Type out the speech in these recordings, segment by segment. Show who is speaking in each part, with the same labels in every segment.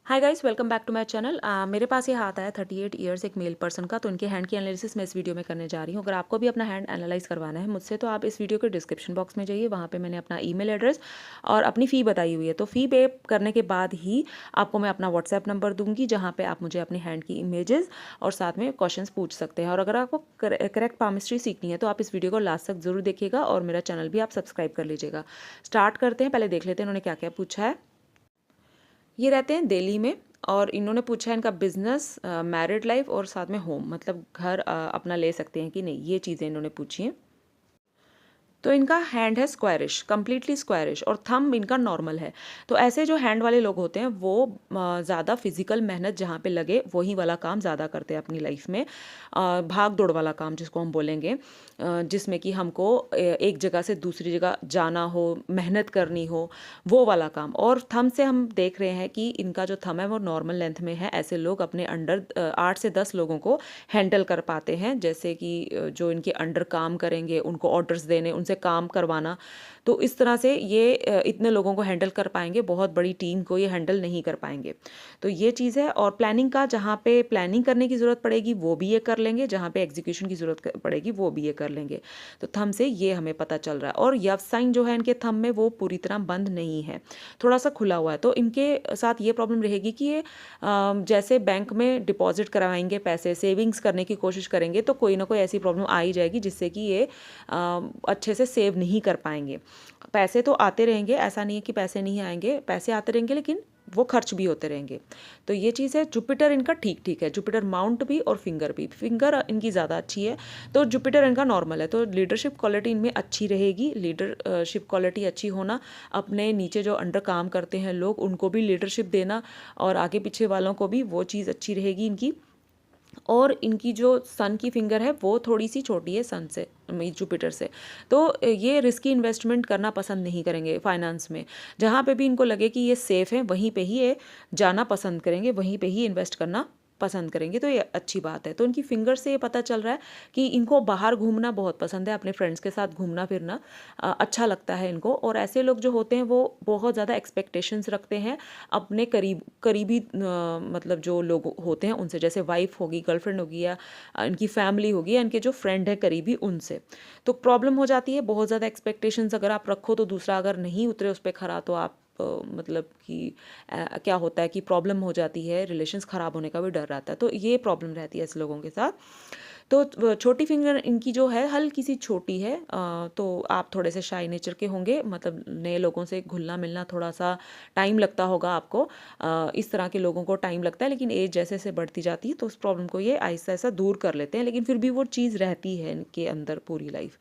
Speaker 1: Hi guys, welcome back to my channel. मेरे पास ये हाथ आया 38 ईयर्स एक मेल पर्सन का, तो इनके हैंड की एनालिसिस मैं इस वीडियो में करने जा रही हूँ। अगर आपको भी अपना हैंड एनालाइज करवाना है मुझसे तो आप इस वीडियो के डिस्क्रिप्शन बॉक्स में जाइए, वहाँ पे मैंने अपना ईमेल एड्रेस और अपनी फ़ी बताई हुई है। तो फ़ी पे करने के बाद ही आपको मैं अपना व्हाट्सएप नंबर दूंगी, जहाँ पर आप मुझे अपने हैंड की इमेजेस और साथ में क्वेश्चन पूछ सकते हैं। और अगर आपको करेक्ट पामिस्ट्री सीखनी है तो आप इस वीडियो को लास्ट तक ज़रूर देखिएगा और मेरा चैनल भी आप सब्सक्राइब कर लीजिएगा। स्टार्ट करते हैं, पहले देख लेते हैं इन्होंने क्या क्या पूछा है। ये रहते हैं दिल्ली में और इन्होंने पूछा है इनका बिजनेस, मैरिड लाइफ और साथ में होम, मतलब घर अपना ले सकते हैं कि नहीं, ये चीज़ें इन्होंने पूछी हैं। तो इनका हैंड है स्क्वायरिश, कम्प्लीटली स्क्वायरिश, और थंब इनका नॉर्मल है। तो ऐसे जो हैंड वाले लोग होते हैं वो ज़्यादा फिजिकल मेहनत जहाँ पे लगे वही वाला काम ज़्यादा करते हैं अपनी लाइफ में। भाग दौड़ वाला काम जिसको हम बोलेंगे, जिसमें कि हमको एक जगह से दूसरी जगह जाना हो, मेहनत करनी हो, वो वाला काम। और थंब से हम देख रहे हैं कि इनका जो थंब है वो नॉर्मल लेंथ में है। ऐसे लोग अपने अंडर 8 से 10 लोगों को हैंडल कर पाते हैं, जैसे कि जो इनके अंडर काम करेंगे उनको ऑर्डर्स देने, उनसे काम करवाना। तो इस तरह से ये इतने लोगों को हैंडल कर पाएंगे, बहुत बड़ी टीम को ये हैंडल नहीं कर पाएंगे। तो ये चीज़ है। और प्लानिंग का, जहाँ पे प्लानिंग करने की ज़रूरत पड़ेगी वो भी ये कर लेंगे, जहाँ पे एग्जीक्यूशन की ज़रूरत पड़ेगी वो भी ये कर लेंगे। तो थंब से ये हमें पता चल रहा है। और यव साइन जो है इनके थंब में वो पूरी तरह बंद नहीं है, थोड़ा सा खुला हुआ है। तो इनके साथ ये प्रॉब्लम रहेगी कि ये जैसे बैंक में डिपॉजिट करवाएंगे, पैसे सेविंग्स करने की कोशिश करेंगे तो कोई ना कोई ऐसी प्रॉब्लम आ ही जाएगी जिससे कि ये अच्छे से सेव नहीं कर पाएंगे। पैसे तो आते रहेंगे, ऐसा नहीं है कि पैसे नहीं आएंगे, पैसे आते रहेंगे लेकिन वो खर्च भी होते रहेंगे। तो ये चीज़ है। जुपिटर इनका ठीक ठीक है, जुपिटर माउंट भी और फिंगर भी। फिंगर इनकी ज़्यादा अच्छी है, तो जुपिटर इनका नॉर्मल है। तो लीडरशिप क्वालिटी इनमें अच्छी रहेगी। लीडरशिप क्वालिटी अच्छी होना, अपने नीचे जो अंडर काम करते हैं लोग उनको भी लीडरशिप देना और आगे पीछे वालों को भी, वो चीज़ अच्छी रहेगी इनकी। और इनकी जो सन की फिंगर है वो थोड़ी सी छोटी है सन से, जुपिटर से। तो ये रिस्की इन्वेस्टमेंट करना पसंद नहीं करेंगे फाइनेंस में। जहाँ पे भी इनको लगे कि ये सेफ़ है वहीं पे ही ये जाना पसंद करेंगे, वहीं पे ही इन्वेस्ट करना पसंद करेंगे। तो ये अच्छी बात है। तो इनकी फिंगर से ये पता चल रहा है कि इनको बाहर घूमना बहुत पसंद है, अपने फ्रेंड्स के साथ घूमना फिरना अच्छा लगता है इनको। और ऐसे लोग जो होते हैं वो बहुत ज़्यादा एक्सपेक्टेशंस रखते हैं अपने करीबी मतलब जो लोग होते हैं उनसे, जैसे वाइफ होगी, गर्लफ्रेंड होगी, या इनकी फैमिली होगी, या इनके जो फ्रेंड है करीबी उनसे। तो प्रॉब्लम हो जाती है, बहुत ज़्यादा एक्सपेक्टेशंस अगर आप रखो तो दूसरा अगर नहीं उतरे उस पर खरा तो आप मतलब कि क्या होता है कि प्रॉब्लम हो जाती है, रिलेशंस ख़राब होने का भी डर रहता है। तो ये प्रॉब्लम रहती है ऐसे लोगों के साथ। तो छोटी फिंगर इनकी जो है हल्की सी छोटी है। तो आप थोड़े से शाई नेचर के होंगे, मतलब नए लोगों से घुलना मिलना थोड़ा सा टाइम लगता होगा आपको। इस तरह के लोगों को टाइम लगता है, लेकिन एज जैसे जैसे बढ़ती जाती है तो उस प्रॉब्लम को ये आहिस्ता आहिस्ता दूर कर लेते हैं, लेकिन फिर भी वो चीज़ रहती है इनके अंदर पूरी लाइफ।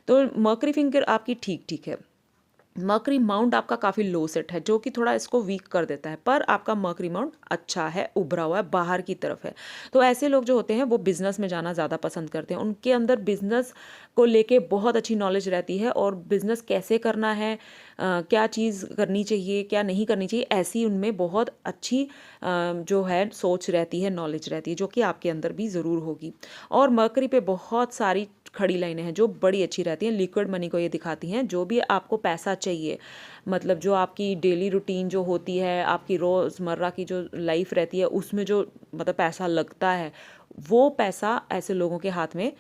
Speaker 1: तो मर्करी फिंगर आपकी ठीक ठीक है। मर्करी माउंट आपका काफ़ी लो सेट है, जो कि थोड़ा इसको वीक कर देता है, पर आपका मर्करी माउंट अच्छा है, उभरा हुआ है, बाहर की तरफ है। तो ऐसे लोग जो होते हैं वो बिजनेस में जाना ज़्यादा पसंद करते हैं। उनके अंदर बिजनेस को लेके बहुत अच्छी नॉलेज रहती है, और बिजनेस कैसे करना है, क्या चीज़ करनी चाहिए क्या नहीं करनी चाहिए, ऐसी उनमें बहुत अच्छी जो है सोच रहती है, नॉलेज रहती है, जो कि आपके अंदर भी ज़रूर होगी। और मर्करी पे बहुत सारी खड़ी लाइनें हैं जो बड़ी अच्छी रहती हैं, लिक्विड मनी को ये दिखाती हैं। जो भी आपको पैसा चाहिए, मतलब जो आपकी डेली रूटीन जो होती है, आपकी रोज़मर्रा की जो लाइफ रहती है उसमें जो मतलब पैसा लगता है, वो पैसा ऐसे लोगों के हाथ में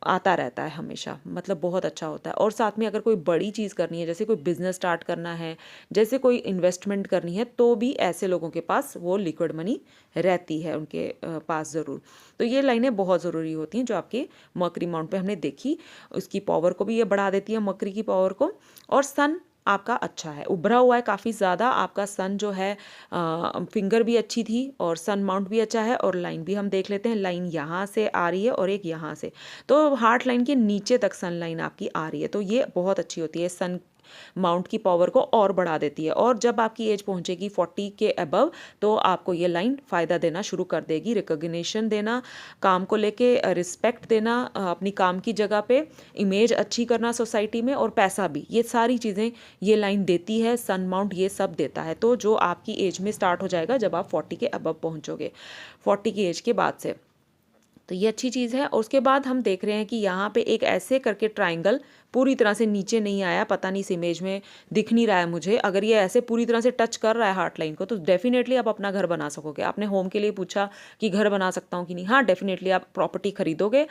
Speaker 1: आता रहता है हमेशा, मतलब बहुत अच्छा होता है। और साथ में अगर कोई बड़ी चीज़ करनी है, जैसे कोई बिजनेस स्टार्ट करना है, जैसे कोई इन्वेस्टमेंट करनी है, तो भी ऐसे लोगों के पास वो लिक्विड मनी रहती है उनके पास ज़रूर। तो ये लाइनें बहुत ज़रूरी होती हैं जो आपके मर्करी माउंट पे हमने देखी। उसकी पावर को भी ये बढ़ा देती है, मर्करी की पावर को। और सन आपका अच्छा है, उभरा हुआ है काफ़ी ज़्यादा आपका सन जो है। फिंगर भी अच्छी थी और सन माउंट भी अच्छा है। और लाइन भी हम देख लेते हैं, लाइन यहाँ से आ रही है और एक यहाँ से, तो हार्ट लाइन के नीचे तक सन लाइन आपकी आ रही है। तो ये बहुत अच्छी होती है, सन माउंट की पावर को और बढ़ा देती है। और जब आपकी एज पहुंचेगी 40 के अबव, तो आपको ये लाइन फ़ायदा देना शुरू कर देगी, रिकॉग्निशन देना, काम को लेके रिस्पेक्ट देना, अपनी काम की जगह पे इमेज अच्छी करना सोसाइटी में, और पैसा भी, ये सारी चीज़ें ये लाइन देती है। सन माउंट ये सब देता है। तो जो आपकी एज में स्टार्ट हो जाएगा जब आप 40 के अबव पहुँचोगे, 40 की एज के बाद से, तो ये अच्छी चीज़ है। और उसके बाद हम देख रहे हैं कि यहाँ पे एक ऐसे करके ट्राइंगल पूरी तरह से नीचे नहीं आया, पता नहीं इस इमेज में दिख नहीं रहा है मुझे। अगर ये ऐसे पूरी तरह से टच कर रहा है हार्ट लाइन को तो डेफिनेटली आप अपना घर बना सकोगे। आपने होम के लिए पूछा कि घर बना सकता हूँ कि नहीं, हाँ डेफिनेटली आप प्रॉपर्टी खरीदोगे,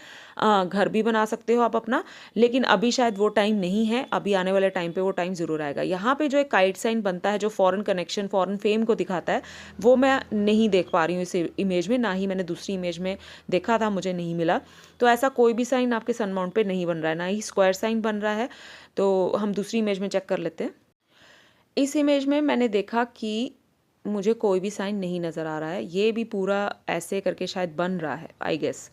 Speaker 1: घर भी बना सकते हो आप अपना, लेकिन अभी शायद वो टाइम नहीं है। अभी आने वाले टाइम पे वो टाइम ज़रूर आएगा। यहाँ पे जो एक काइट साइन बनता है जो फॉरेन कनेक्शन, फॉरेन फेम को दिखाता है, वो मैं नहीं देख पा रही हूँ इस इमेज में, ना ही मैंने दूसरी इमेज में देखा था, मुझे नहीं मिला। तो ऐसा कोई भी साइन आपके सन माउंट पे नहीं बन रहा है, ना ही स्क्वायर साइन बन रहा है। तो हम दूसरी इमेज में चेक कर लेते हैं। इस इमेज में मैंने देखा कि मुझे कोई भी साइन नहीं नज़र आ रहा है। ये भी पूरा ऐसे करके शायद बन रहा है आई गेस।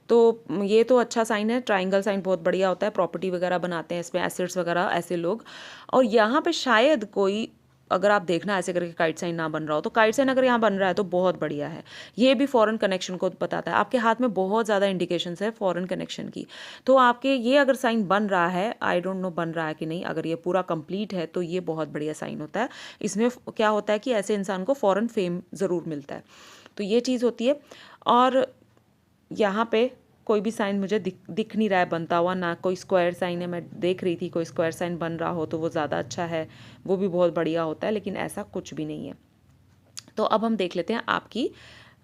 Speaker 1: तो ये तो अच्छा साइन है। ट्रायंगल साइन बहुत बढ़िया होता है, प्रॉपर्टी वगैरह बनाते हैं इसमें, एसेट्स वगैरह ऐसे लोग। और यहाँ पे शायद कोई, अगर आप देखना ऐसे करके काइट साइन ना बन रहा हो, तो काइट साइन अगर यहाँ बन रहा है तो बहुत बढ़िया है। ये भी फॉरेन कनेक्शन को बताता है। आपके हाथ में बहुत ज़्यादा इंडिकेशंस है फॉरेन कनेक्शन की। तो आपके ये अगर साइन बन रहा है, आई डोंट नो बन रहा है कि नहीं, अगर ये पूरा कंप्लीट है तो ये बहुत बढ़िया साइन होता है। इसमें क्या होता है कि ऐसे इंसान को फॉरेन फेम ज़रूर मिलता है। तो ये चीज़ होती है। और यहाँ पे कोई भी साइन मुझे दिख नहीं रहा है बनता हुआ, ना कोई स्क्वायर साइन है। मैं देख रही थी कोई स्क्वायर साइन बन रहा हो तो वो ज़्यादा अच्छा है, वो भी बहुत बढ़िया होता है, लेकिन ऐसा कुछ भी नहीं है। तो अब हम देख लेते हैं आपकी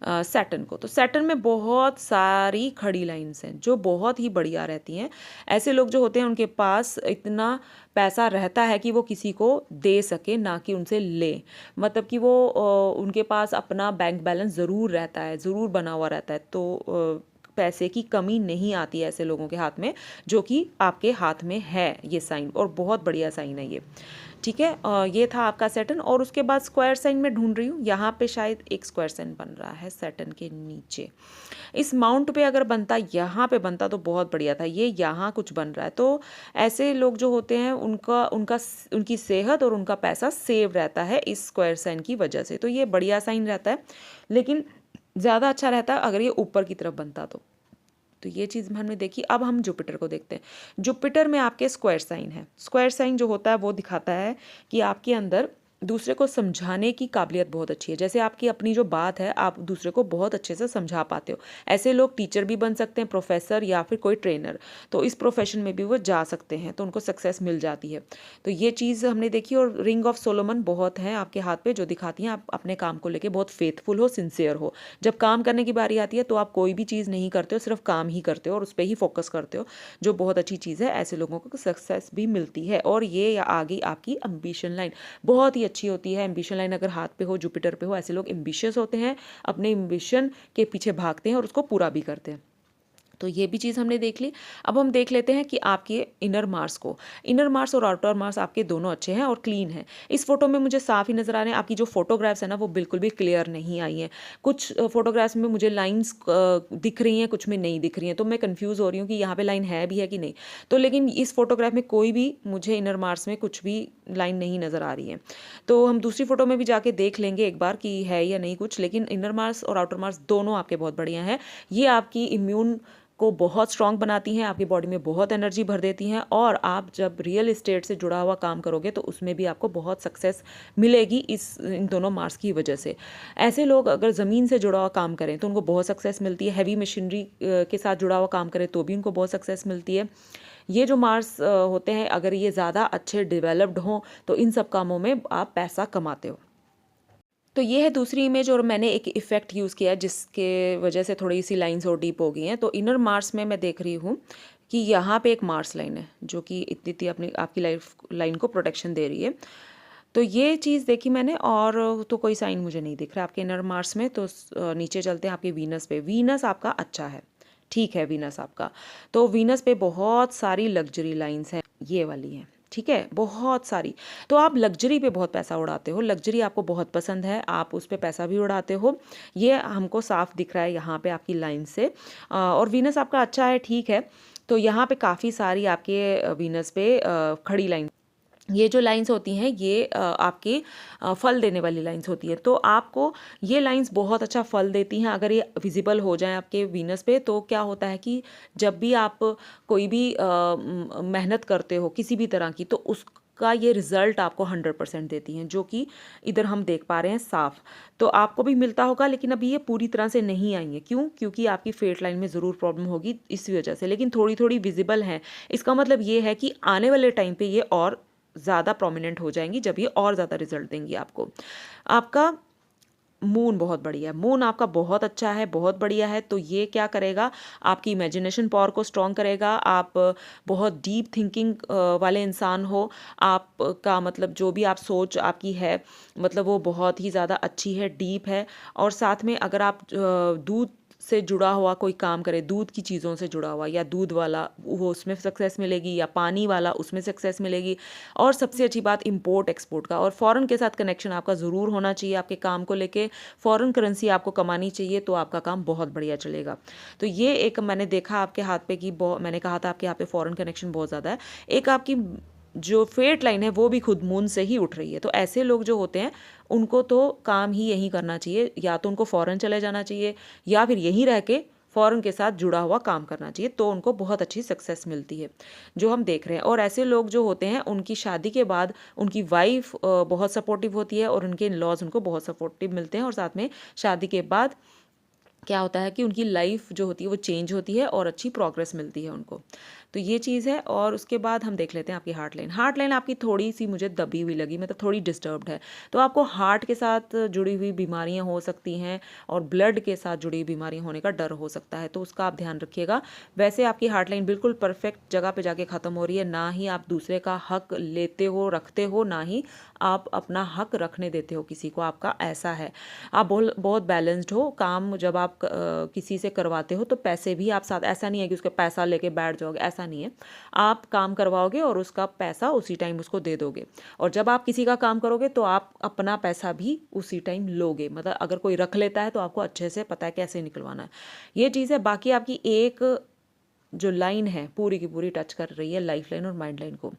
Speaker 1: सैटर्न को। तो सैटर्न में बहुत सारी खड़ी लाइंस हैं जो बहुत ही बढ़िया रहती हैं। ऐसे लोग जो होते हैं उनके पास इतना पैसा रहता है कि वो किसी को दे सके, ना कि उनसे ले। मतलब कि वो उनके पास अपना बैंक बैलेंस ज़रूर रहता है, ज़रूर बना हुआ रहता है। तो पैसे की कमी नहीं आती है ऐसे लोगों के हाथ में, जो कि आपके हाथ में है ये साइन, और बहुत बढ़िया साइन है ये। ठीक है, ये था आपका सैटर्न। और उसके बाद स्क्वायर साइन में ढूंढ रही हूँ, यहाँ पे शायद एक स्क्वायर साइन बन रहा है सैटर्न के नीचे। इस माउंट पे अगर बनता, यहाँ पे बनता तो बहुत बढ़िया था। ये यहाँ कुछ बन रहा है। तो ऐसे लोग जो होते हैं उनका उनका उनकी सेहत और उनका पैसा सेव रहता है इस स्क्वायर साइन की वजह से। तो ये बढ़िया साइन रहता है, लेकिन ज़्यादा अच्छा रहता है अगर ये ऊपर की तरफ बनता तो ये चीज़ हमने देखी। अब हम जुपिटर को देखते हैं। जुपिटर में आपके स्क्वायर साइन है। स्क्वायर साइन जो होता है वो दिखाता है कि आपके अंदर दूसरे को समझाने की काबिलियत बहुत अच्छी है। जैसे आपकी अपनी जो बात है आप दूसरे को बहुत अच्छे से समझा पाते हो। ऐसे लोग टीचर भी बन सकते हैं, प्रोफेसर या फिर कोई ट्रेनर। तो इस प्रोफेशन में भी वो जा सकते हैं, तो उनको सक्सेस मिल जाती है। तो ये चीज़ हमने देखी। और रिंग ऑफ सोलोमन बहुत हैं आपके हाथ पे, जो दिखाती हैं आप अपने काम को लेके बहुत फेथफुल हो, सिंसियर हो। जब काम करने की बारी आती है तो आप कोई भी चीज़ नहीं करते हो, सिर्फ काम ही करते हो और उस पर ही फोकस करते हो, जो बहुत अच्छी चीज़ है। ऐसे लोगों को सक्सेस भी मिलती है। और ये आ गई आपकी एम्बिशन लाइन, बहुत ही अच्छी होती है। एम्बिशन लाइन अगर हाथ पे हो, जुपिटर पे हो, ऐसे लोग एम्बिशियस होते हैं, अपने एम्बिशन के पीछे भागते हैं और उसको पूरा भी करते हैं। तो ये भी चीज़ हमने देख ली। अब हम देख लेते हैं कि आपके इनर मार्स को। इनर मार्स और आउटर मार्स आपके दोनों अच्छे हैं और क्लीन हैं। इस फोटो में मुझे साफ ही नज़र आ रहे हैं। आपकी जो फोटोग्राफ्स है ना वो बिल्कुल भी क्लियर नहीं आई हैं। कुछ फोटोग्राफ्स में मुझे लाइंस दिख रही हैं, कुछ में नहीं दिख रही हैं। तो मैं कन्फ्यूज़ हो रही हूँ कि यहाँ पे लाइन है भी है कि नहीं। तो लेकिन इस फोटोग्राफ में कोई भी मुझे इनर मार्स में कुछ भी लाइन नहीं नज़र आ रही है। तो हम दूसरी फोटो में भी जाके देख लेंगे एक बार कि है या नहीं कुछ। लेकिन इनर मार्स और आउटर मार्स दोनों आपके बहुत बढ़िया हैं। ये आपकी इम्यून को बहुत स्ट्रांग बनाती हैं, आपकी बॉडी में बहुत एनर्जी भर देती हैं। और आप जब रियल एस्टेट से जुड़ा हुआ काम करोगे तो उसमें भी आपको बहुत सक्सेस मिलेगी इन दोनों मार्क्स की वजह से। ऐसे लोग अगर ज़मीन से जुड़ा हुआ काम करें तो उनको बहुत सक्सेस मिलती है। हैवी मशीनरी के साथ जुड़ा हुआ काम करें तो भी उनको बहुत सक्सेस मिलती है। ये जो मार्क्स होते हैं अगर ये ज़्यादा अच्छे डेवलप्ड हों तो इन सब कामों में आप पैसा कमाते हो। तो ये है दूसरी इमेज। और मैंने एक इफ़ेक्ट यूज़ किया जिसके वजह से थोड़ी सी लाइंस और डीप हो गई हैं। तो इनर मार्स में मैं देख रही हूँ कि यहाँ पे एक मार्स लाइन है जो कि इतनी अपनी आपकी लाइन को प्रोटेक्शन दे रही है। तो ये चीज़ देखी मैंने। और तो कोई साइन मुझे नहीं दिख रहा आपके इनर मार्स में। तो नीचे चलते हैं आपके वीनस पे। वीनस आपका अच्छा है, ठीक है वीनस आपका। तो वीनस पे बहुत सारी लग्जरी लाइंस हैं, ये वाली हैं, ठीक है, बहुत सारी। तो आप लग्जरी पे बहुत पैसा उड़ाते हो, लग्जरी आपको बहुत पसंद है, आप उस पर पैसा भी उड़ाते हो। ये हमको साफ दिख रहा है यहाँ पे आपकी लाइन से। और वीनस आपका अच्छा है, ठीक है। तो यहाँ पे काफ़ी सारी आपके वीनस पे खड़ी लाइन, ये जो लाइंस होती हैं ये आपके फल देने वाली लाइंस होती है। तो आपको ये लाइंस बहुत अच्छा फल देती हैं अगर ये विजिबल हो जाए आपके वीनस पे। तो क्या होता है कि जब भी आप कोई भी मेहनत करते हो किसी भी तरह की, तो उसका उसका ये रिजल्ट आपको 100% देती हैं, जो कि इधर हम देख पा रहे हैं साफ। तो आपको भी मिलता होगा, लेकिन अभी ये पूरी तरह से नहीं आई है। क्यों? क्योंकि आपकी फेट लाइन में ज़रूर प्रॉब्लम होगी इसी वजह से, लेकिन थोड़ी थोड़ी विजिबल है। इसका मतलब ये है कि आने वाले टाइम पे ये और ज़्यादा प्रोमिनेंट हो जाएंगी, जब ये और ज़्यादा रिजल्ट देंगी आपको। आपका मून बहुत बढ़िया है, मून आपका बहुत अच्छा है, बहुत बढ़िया है। तो ये क्या करेगा, आपकी इमेजिनेशन पावर को स्ट्रॉन्ग करेगा। आप बहुत डीप थिंकिंग वाले इंसान हो, आपका मतलब जो भी आप सोच आपकी है, मतलब वो बहुत ही ज़्यादा अच्छी है, डीप है। और साथ में अगर आप दूध से जुड़ा हुआ कोई काम करे, दूध की चीज़ों से जुड़ा हुआ, या दूध वाला, वो उसमें सक्सेस मिलेगी, या पानी वाला उसमें सक्सेस मिलेगी। और सबसे अच्छी बात इंपोर्ट एक्सपोर्ट का और फॉरेन के साथ कनेक्शन आपका ज़रूर होना चाहिए। आपके काम को लेके फॉरेन करेंसी आपको कमानी चाहिए, तो आपका काम बहुत बढ़िया चलेगा। तो ये एक मैंने देखा आपके हाथ पे कि मैंने कहा था आपके यहाँ पे फॉरेन कनेक्शन बहुत ज़्यादा है। एक आपकी जो फेट लाइन है वो भी खुद मून से ही उठ रही है। तो ऐसे लोग जो होते हैं उनको तो काम ही यही करना चाहिए, या तो उनको फॉरेन चले जाना चाहिए, या फिर यहीं रह के फॉरेन के साथ जुड़ा हुआ काम करना चाहिए, तो उनको बहुत अच्छी सक्सेस मिलती है, जो हम देख रहे हैं। और ऐसे लोग जो होते हैं उनकी शादी के बाद उनकी वाइफ बहुत सपोर्टिव होती है, और उनके इन लॉज उनको बहुत सपोर्टिव मिलते हैं। और साथ में शादी के बाद क्या होता है कि उनकी लाइफ जो होती है वो चेंज होती है और अच्छी प्रोग्रेस मिलती है उनको। तो ये चीज़ है। और उसके बाद हम देख लेते हैं आपकी हार्ट लाइन। हार्ट लाइन आपकी थोड़ी सी मुझे दबी हुई लगी, मतलब थोड़ी डिस्टर्ब्ड है। तो आपको हार्ट के साथ जुड़ी हुई बीमारियां हो सकती हैं, और ब्लड के साथ जुड़ी हुई बीमारियां होने का डर हो सकता है, तो उसका आप ध्यान रखिएगा। वैसे आपकी हार्ट लाइन बिल्कुल परफेक्ट जगह पे जाके ख़त्म हो रही है। ना ही आप दूसरे का हक लेते हो, रखते हो, ना ही आप अपना हक रखने देते हो किसी को। आपका ऐसा है, आप बहुत बैलेंस्ड हो। काम जब आप किसी से करवाते हो तो पैसे भी आप साथ, ऐसा नहीं है कि उसका पैसा लेके बैठ जाओगे, ऐसा नहीं है। आप काम करवाओगे और उसका पैसा उसी टाइम उसको दे दोगे। और जब आप किसी का काम करोगे तो आप अपना पैसा भी उसी टाइम लोगे। मतलब अगर कोई रख लेता है तो आपको अच्छे से पता है कैसे निकलवाना है, ये चीज़ है। बाकी आपकी एक जो लाइन है पूरी की पूरी टच कर रही है लाइफ लाइन और माइंड लाइन को,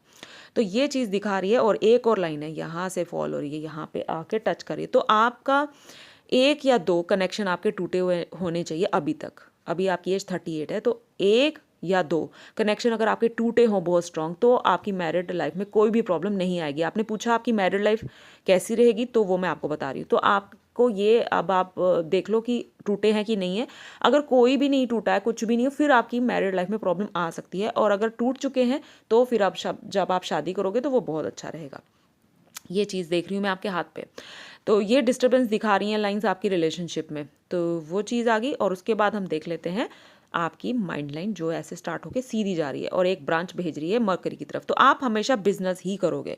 Speaker 1: तो ये चीज़ दिखा रही है। और एक और लाइन है यहाँ से फॉल हो रही है, यहाँ पे आके टच करिए। तो आपका 1 या 2 कनेक्शन आपके टूटे हुए होने चाहिए अभी तक। अभी आपकी एज 38 है, तो 1 या 2 कनेक्शन अगर आपके टूटे हों बहुत स्ट्रांग, तो आपकी मैरिड लाइफ में कोई भी प्रॉब्लम नहीं आएगी। आपने पूछा आपकी मैरिड लाइफ कैसी रहेगी, तो वो मैं आपको बता रही हूँ। तो आपको ये अब आप देख लो कि टूटे हैं कि नहीं है। अगर कोई भी नहीं टूटा है, कुछ भी नहीं है, फिर आपकी मैरिड लाइफ में प्रॉब्लम आ सकती है। और अगर टूट चुके हैं तो फिर आप जब आप शादी करोगे तो वो बहुत अच्छा रहेगा। ये चीज़ देख रही हूँ मैं आपके हाथ पे। तो ये डिस्टर्बेंस दिखा रही हैं लाइंस आपकी रिलेशनशिप में, तो वो चीज़ आ गई। और उसके बाद हम देख लेते हैं आपकी माइंड लाइन, जो ऐसे स्टार्ट होके सीधी जा रही है और एक ब्रांच भेज रही है मरकरी की तरफ। तो आप हमेशा बिजनेस ही करोगे,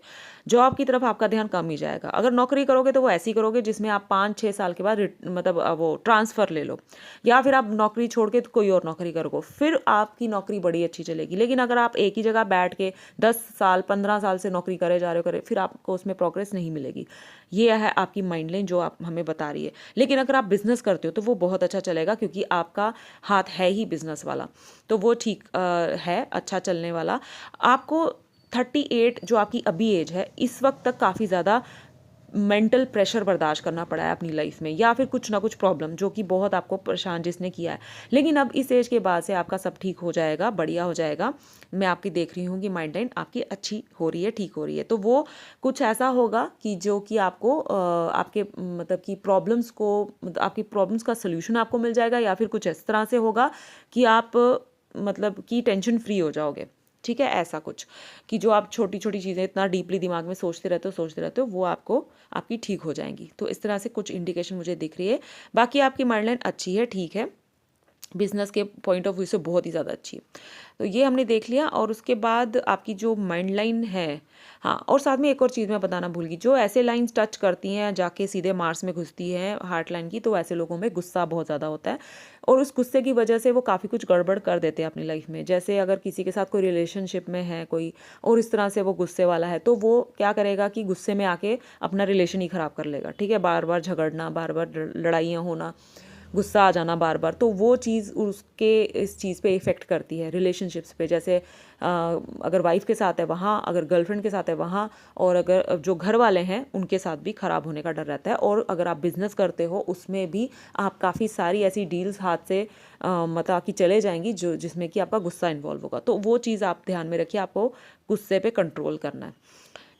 Speaker 1: जॉब की तरफ आपका ध्यान कम ही जाएगा। अगर नौकरी करोगे तो वो ऐसी करोगे जिसमें आप 5-6 साल के बाद मतलब वो ट्रांसफ़र ले लो, या फिर आप नौकरी छोड़ के तो कोई और नौकरी करोगे, फिर आपकी नौकरी बड़ी अच्छी चलेगी। लेकिन अगर आप एक ही जगह बैठ के 10 साल 15 साल से नौकरी करे जा रहे हो, फिर आपको उसमें प्रोग्रेस नहीं मिलेगी। ये है आपकी माइंड लाइन जो आप हमें बता रही है। लेकिन अगर आप बिजनेस करते हो तो वो बहुत अच्छा चलेगा, क्योंकि आपका हाथ है ही बिजनेस वाला, तो वो ठीक है, अच्छा चलने वाला। आपको 38 जो आपकी अभी एज है, इस वक्त तक काफ़ी ज़्यादा मेंटल प्रेशर बर्दाश्त करना पड़ा है अपनी लाइफ में, या फिर कुछ ना कुछ प्रॉब्लम जो कि बहुत आपको परेशान जिसने किया है। लेकिन अब इस एज के बाद से आपका सब ठीक हो जाएगा, बढ़िया हो जाएगा। मैं आपकी देख रही हूँ कि माइंड लाइन आपकी अच्छी हो रही है, ठीक हो रही है। तो वो कुछ ऐसा होगा कि जो कि आपको आपके मतलब कि प्रॉब्लम्स को, मतलब आपकी प्रॉब्लम्स का सोल्यूशन आपको मिल जाएगा, या फिर कुछ इस तरह से होगा कि आप मतलब कि टेंशन फ्री हो जाओगे। ठीक है, ऐसा कुछ कि जो आप छोटी छोटी चीज़ें इतना डीपली दिमाग में सोचते रहते हो वो आपको आपकी ठीक हो जाएंगी। तो इस तरह से कुछ इंडिकेशन मुझे दिख रही है। बाकी आपकी माइंड लाइन अच्छी है, ठीक है, बिजनेस के पॉइंट ऑफ व्यू से बहुत ही ज़्यादा अच्छी है। तो ये हमने देख लिया। और उसके बाद आपकी जो माइंड लाइन है, हाँ, और साथ में एक और चीज़ मैं बताना भूल गई, जो ऐसे लाइंस टच करती हैं जाके सीधे मार्स में घुसती हैं हार्ट लाइन की, तो ऐसे लोगों में गुस्सा बहुत ज़्यादा होता है, और उस गुस्से की वजह से वो काफ़ी कुछ गड़बड़ कर देते हैं अपनी लाइफ में। जैसे अगर किसी के साथ कोई रिलेशनशिप में है कोई, और इस तरह से वो गुस्से वाला है, तो वो क्या करेगा कि गुस्से में आके अपना रिलेशन ही ख़राब कर लेगा। ठीक है, बार बार झगड़ना, बार बार लड़ाइयाँ होना, गुस्सा आ जाना बार बार, तो वो चीज़ उसके इस चीज़ पे इफ़ेक्ट करती है रिलेशनशिप्स पे। जैसे अगर वाइफ के साथ है वहाँ, अगर गर्लफ्रेंड के साथ है वहाँ, और अगर जो घर वाले हैं उनके साथ भी ख़राब होने का डर रहता है। और अगर आप बिज़नेस करते हो उसमें भी आप काफ़ी सारी ऐसी डील्स हाथ से मतलब कि चले जाएंगी जो जिसमें कि आपका गुस्सा इन्वॉल्व होगा। तो वो चीज़ आप ध्यान में रखिए, आपको गुस्से पे कंट्रोल करना है।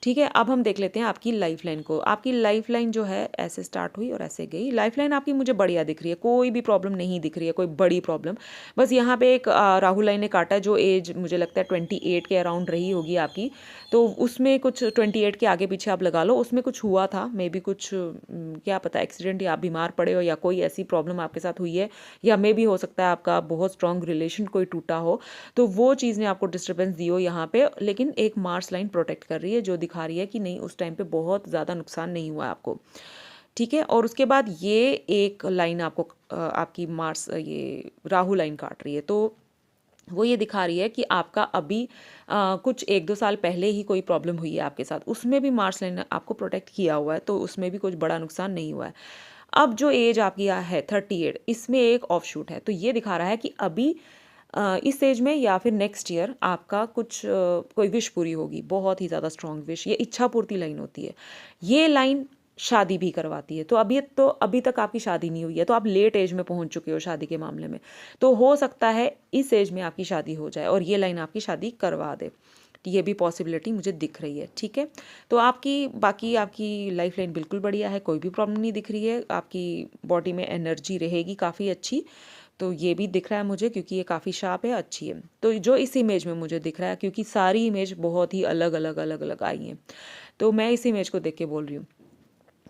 Speaker 1: ठीक है, अब हम देख लेते हैं आपकी लाइफ लाइन को। आपकी लाइफ लाइन जो है ऐसे स्टार्ट हुई और ऐसे गई। लाइफ लाइन आपकी मुझे बढ़िया दिख रही है, कोई भी प्रॉब्लम नहीं दिख रही है, कोई बड़ी प्रॉब्लम। बस यहाँ पे एक राहु लाइन ने काटा, जो एज मुझे लगता है 28 के अराउंड रही होगी आपकी, तो उसमें कुछ 28 के आगे पीछे आप लगा लो, उसमें कुछ हुआ था, मे बी कुछ क्या पता एक्सीडेंट या आप बीमार पड़े हो या कोई ऐसी प्रॉब्लम आपके साथ हुई है, या मे भी हो सकता है आपका बहुत स्ट्रॉन्ग रिलेशन कोई टूटा हो, तो वो चीज़ ने आपको डिस्टर्बेंस दी हो यहाँ पे। लेकिन एक मार्स लाइन प्रोटेक्ट कर रही है, जो दिखा रही है कि नहीं उस टाइम पे बहुत ज़्यादा नुकसान नहीं हुआ आपको। ठीक है, और उसके बाद ये एक लाइन आपको आपकी मार्स ये राहु लाइन काट रही है, तो वो ये दिखा रही है कि आपका अभी कुछ 1-2 साल पहले ही कोई प्रॉब्लम हुई है आपके साथ, उसमें भी मार्स लाइन ने आपको प्रोटेक्ट किया हुआ है, तो उसमें भी कुछ बड़ा नुकसान नहीं हुआ है। अब जो एज आपकी है 38, इसमें एक ऑफ शूट है, तो ये दिखा रहा है कि अभी इस एज में या फिर नेक्स्ट ईयर आपका कुछ कोई विश पूरी होगी, बहुत ही ज़्यादा स्ट्रॉन्ग विश, ये इच्छा पूर्ति लाइन होती है। ये लाइन शादी भी करवाती है, तो अभी तक आपकी शादी नहीं हुई है, तो आप लेट एज में पहुंच चुके हो शादी के मामले में, तो हो सकता है इस एज में आपकी शादी हो जाए और ये लाइन आपकी शादी करवा दे। ये भी पॉसिबिलिटी मुझे दिख रही है। ठीक है, तो बाकी आपकी लाइफ लाइन बिल्कुल बढ़िया है, कोई भी प्रॉब्लम नहीं दिख रही है, आपकी बॉडी में एनर्जी रहेगी काफ़ी अच्छी, तो ये भी दिख रहा है मुझे, क्योंकि ये काफ़ी शार्प है, अच्छी है। तो जो इस इमेज में मुझे दिख रहा है, क्योंकि सारी इमेज बहुत ही अलग अलग अलग अलग आई हैं, तो मैं इस इमेज को देख के बोल रही हूँ।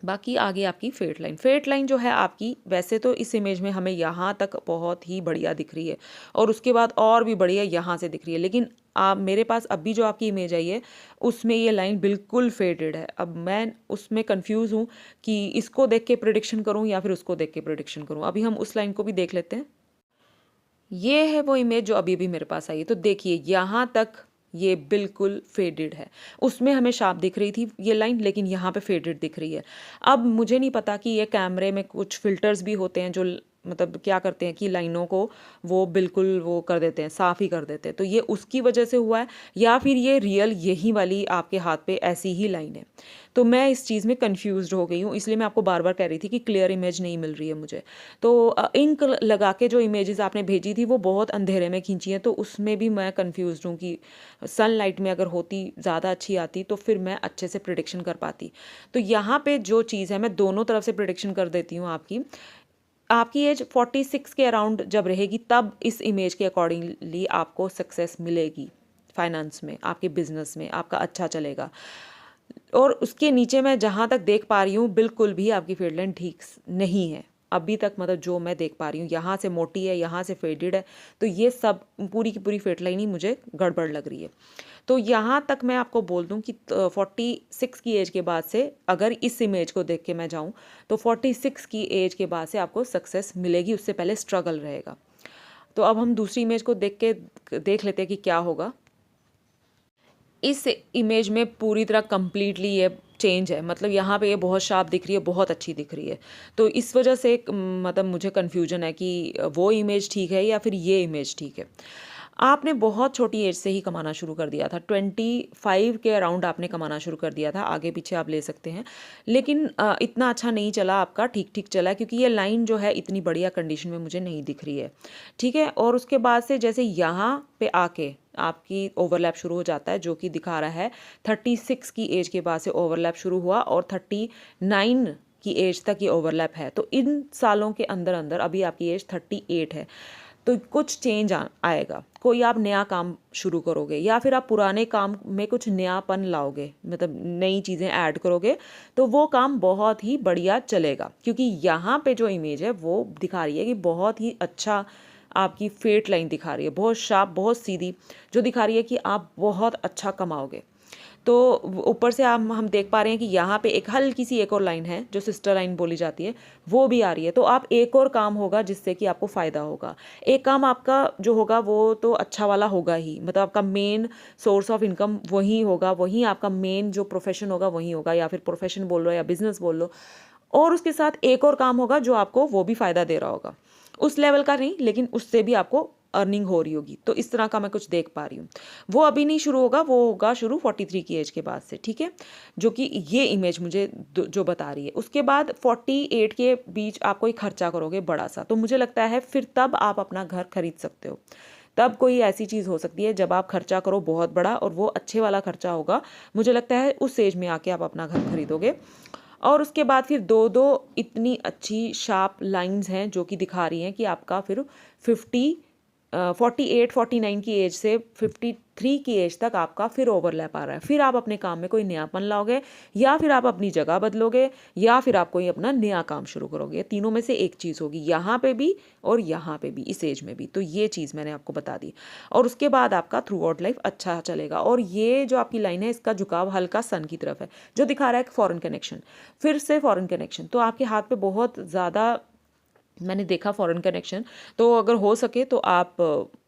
Speaker 1: बाकी आगे आपकी फेट लाइन जो है आपकी, वैसे तो इस इमेज में हमें यहाँ तक बहुत ही बढ़िया दिख रही है और उसके बाद और भी बढ़िया यहाँ से दिख रही है, लेकिन आप मेरे पास अभी जो आपकी इमेज आई है उसमें ये लाइन बिल्कुल फेडेड है। अब मैं उसमें कंफ्यूज हूँ कि इसको देख के प्रिडिक्शन करूँ या फिर उसको देख के प्रिडिक्शन करूँ। अभी हम उस लाइन को भी देख लेते हैं। ये है वो इमेज जो अभी भी मेरे पास आई है, तो देखिए यहाँ तक ये बिल्कुल फेडेड है। उसमें हमें शार्प दिख रही थी ये लाइन, लेकिन यहाँ पे फेडेड दिख रही है। अब मुझे नहीं पता कि ये कैमरे में कुछ फिल्टर्स भी होते हैं जो मतलब क्या करते हैं कि लाइनों को वो बिल्कुल वो कर देते हैं, साफ़ ही कर देते हैं, तो ये उसकी वजह से हुआ है या फिर ये रियल यही वाली आपके हाथ पे ऐसी ही लाइन है। तो मैं इस चीज़ में कन्फ्यूज़्ड हो गई हूँ, इसलिए मैं आपको बार बार कह रही थी कि क्लियर इमेज नहीं मिल रही है मुझे। तो इंक लगा के जो इमेजेस आपने भेजी थी वो बहुत अंधेरे में खींची हैं, तो उसमें भी मैं कन्फ्यूज़्ड हूँ कि सनलाइट में अगर होती ज़्यादा अच्छी आती तो फिर मैं अच्छे से प्रिडिक्शन कर पाती। तो यहाँ पे जो चीज़ है मैं दोनों तरफ से प्रिडिक्शन कर देती हूँ आपकी एज 46 के अराउंड जब रहेगी तब इस इमेज के अकॉर्डिंगली आपको सक्सेस मिलेगी, फाइनेंस में, आपके बिजनेस में आपका अच्छा चलेगा। और उसके नीचे मैं जहाँ तक देख पा रही हूँ बिल्कुल भी आपकी फेड लाइन ठीक नहीं है अभी तक, मतलब जो मैं देख पा रही हूँ यहाँ से मोटी है, यहाँ से फेडेड है, तो ये सब पूरी की पूरी फेड लाइन ही मुझे गड़बड़ लग रही है। तो यहाँ तक मैं आपको बोल दूँ कि 46 की एज के बाद से अगर इस इमेज को देख के मैं जाऊँ तो 46 की एज के बाद से आपको सक्सेस मिलेगी, उससे पहले स्ट्रगल रहेगा। तो अब हम दूसरी इमेज को देख लेते हैं कि क्या होगा। इस इमेज में पूरी तरह कंप्लीटली ये चेंज है, मतलब यहाँ पे ये बहुत शार्प दिख रही है, बहुत अच्छी दिख रही है, तो इस वजह से मतलब मुझे कन्फ्यूजन है कि वो इमेज ठीक है या फिर ये इमेज ठीक है। आपने बहुत छोटी एज से ही कमाना शुरू कर दिया था, 25 के अराउंड आपने कमाना शुरू कर दिया था, आगे पीछे आप ले सकते हैं, लेकिन इतना अच्छा नहीं चला आपका, ठीक ठीक चला, क्योंकि ये लाइन जो है इतनी बढ़िया कंडीशन में मुझे नहीं दिख रही है। ठीक है, और उसके बाद से जैसे यहाँ पे आके आपकी ओवरलैप शुरू हो जाता है, जो कि दिखा रहा है 36 की एज के बाद से ओवरलैप शुरू हुआ और 39 की एज तक ये ओवरलैप है, तो इन सालों के अंदर अंदर अभी आपकी एज 38 है, तो कुछ चेंज आएगा, कोई आप नया काम शुरू करोगे या फिर आप पुराने काम में कुछ नयापन लाओगे, मतलब नई चीज़ें ऐड करोगे, तो वो काम बहुत ही बढ़िया चलेगा, क्योंकि यहाँ पे जो इमेज है वो दिखा रही है कि बहुत ही अच्छा आपकी फेट लाइन दिखा रही है, बहुत शार्प, बहुत सीधी, जो दिखा रही है कि आप बहुत अच्छा कमाओगे। तो ऊपर से हम देख पा रहे हैं कि यहाँ पे एक हल्की सी एक और लाइन है जो सिस्टर लाइन बोली जाती है, वो भी आ रही है, तो आप एक और काम होगा जिससे कि आपको फ़ायदा होगा। एक काम आपका जो होगा वो तो अच्छा वाला होगा ही, मतलब आपका मेन सोर्स ऑफ इनकम वही होगा, वही आपका मेन जो प्रोफेशन होगा वही होगा, या फिर प्रोफेशन बोल लो या बिजनेस बोल लो, और उसके साथ एक और काम होगा जो आपको वो भी फ़ायदा दे रहा होगा, उस लेवल का नहीं लेकिन उससे भी आपको अर्निंग हो रही होगी। तो इस तरह का मैं कुछ देख पा रही हूँ। वो अभी नहीं शुरू होगा, वो होगा शुरू 43 की एज के बाद से, ठीक है, जो कि ये इमेज मुझे जो बता रही है। उसके बाद 48 के बीच आप कोई खर्चा करोगे बड़ा सा, तो मुझे लगता है फिर तब आप अपना घर खरीद सकते हो। तब कोई ऐसी चीज़ हो सकती है जब आप खर्चा करो बहुत बड़ा और वो अच्छे वाला खर्चा होगा। मुझे लगता है उस एज में आके आप अपना घर खरीदोगे। और उसके बाद फिर दो दो इतनी अच्छी शार्प लाइंस हैं जो कि दिखा रही हैं कि आपका फिर 48-49 की एज से 53 की एज तक आपका फिर ओवरलैप आ रहा है। फिर आप अपने काम में कोई नयापन लाओगे, या फिर आप अपनी जगह बदलोगे, या फिर आप कोई अपना नया काम शुरू करोगे। तीनों में से एक चीज़ होगी, यहाँ पे भी और यहाँ पे भी, इस एज में भी। तो ये चीज़ मैंने आपको बता दी। और उसके बाद आपका थ्रू आउट लाइफ अच्छा चलेगा। और ये जो आपकी लाइन है इसका झुकाव हल्का सन की तरफ है, जो दिखा रहा है फॉरेन कनेक्शन। फिर से फॉरेन कनेक्शन, तो आपके हाथ पे बहुत ज़्यादा मैंने देखा फॉरेन कनेक्शन। तो अगर हो सके तो आप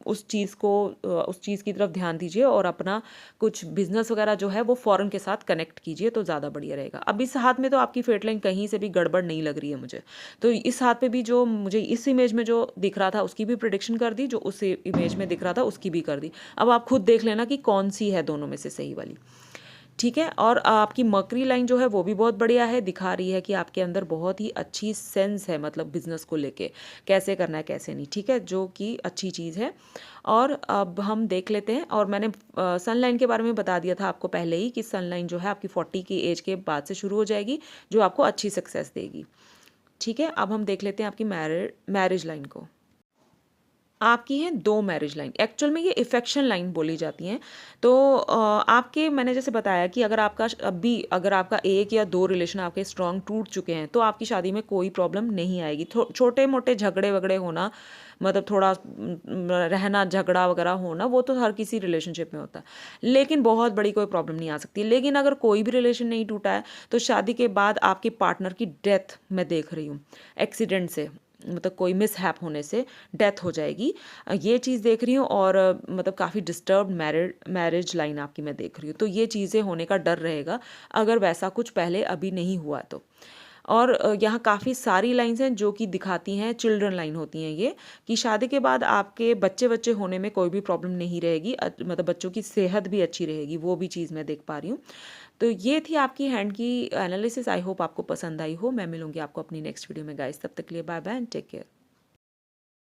Speaker 1: उस चीज़ की तरफ ध्यान दीजिए और अपना कुछ बिजनेस वगैरह जो है वो फॉरेन के साथ कनेक्ट कीजिए तो ज़्यादा बढ़िया रहेगा। अब इस हाथ में तो आपकी फेट लाइन कहीं से भी गड़बड़ नहीं लग रही है मुझे। तो इस हाथ पे भी जो मुझे इस इमेज में जो दिख रहा था उसकी भी प्रिडिक्शन कर दी, जो उस इमेज में दिख रहा था उसकी भी कर दी। अब आप खुद देख लेना कि कौन सी है दोनों में से सही वाली। ठीक है। और आपकी मकरी लाइन जो है वो भी बहुत बढ़िया है, दिखा रही है कि आपके अंदर बहुत ही अच्छी सेंस है, मतलब बिजनेस को लेके कैसे करना है कैसे नहीं। ठीक है, जो कि अच्छी चीज़ है। और अब हम देख लेते हैं। और मैंने सन लाइन के बारे में बता दिया था आपको पहले ही कि सन लाइन जो है आपकी 40 की एज के बाद से शुरू हो जाएगी, जो आपको अच्छी सक्सेस देगी। ठीक है, अब हम देख लेते हैं आपकी मैरिज लाइन को। आपकी हैं 2 मैरिज लाइन, एक्चुअल में ये इफेक्शन लाइन बोली जाती हैं। तो आपके मैंने जैसे बताया कि अगर आपका 1 या 2 रिलेशन आपके स्ट्रांग टूट चुके हैं तो आपकी शादी में कोई प्रॉब्लम नहीं आएगी। छोटे मोटे झगड़े वगड़े होना, मतलब थोड़ा रहना झगड़ा वगैरह होना, वो तो हर किसी रिलेशनशिप में होता है, लेकिन बहुत बड़ी कोई प्रॉब्लम नहीं आ सकती। लेकिन अगर कोई भी रिलेशन नहीं टूटा है तो शादी के बाद आपके पार्टनर की डेथ मैं देख रही हूँ, एक्सीडेंट से, मतलब कोई मिसहैप होने से डेथ हो जाएगी, ये चीज़ देख रही हूँ। और मतलब काफ़ी डिस्टर्ब्ड मैरिज लाइन आपकी मैं देख रही हूँ। तो ये चीज़ें होने का डर रहेगा अगर वैसा कुछ पहले अभी नहीं हुआ तो। और यहाँ काफ़ी सारी लाइंस हैं जो कि दिखाती हैं, चिल्ड्रन लाइन होती हैं ये, कि शादी के बाद आपके बच्चे होने में कोई भी प्रॉब्लम नहीं रहेगी, मतलब बच्चों की सेहत भी अच्छी रहेगी, वो भी चीज़ मैं देख पा रही हूँ। तो ये थी आपकी हैंड की एनालिसिस। आई होप आपको पसंद आई हो। मैं मिलूंगी आपको अपनी नेक्स्ट वीडियो में गाइस, तब तक के लिए bye bye and take care.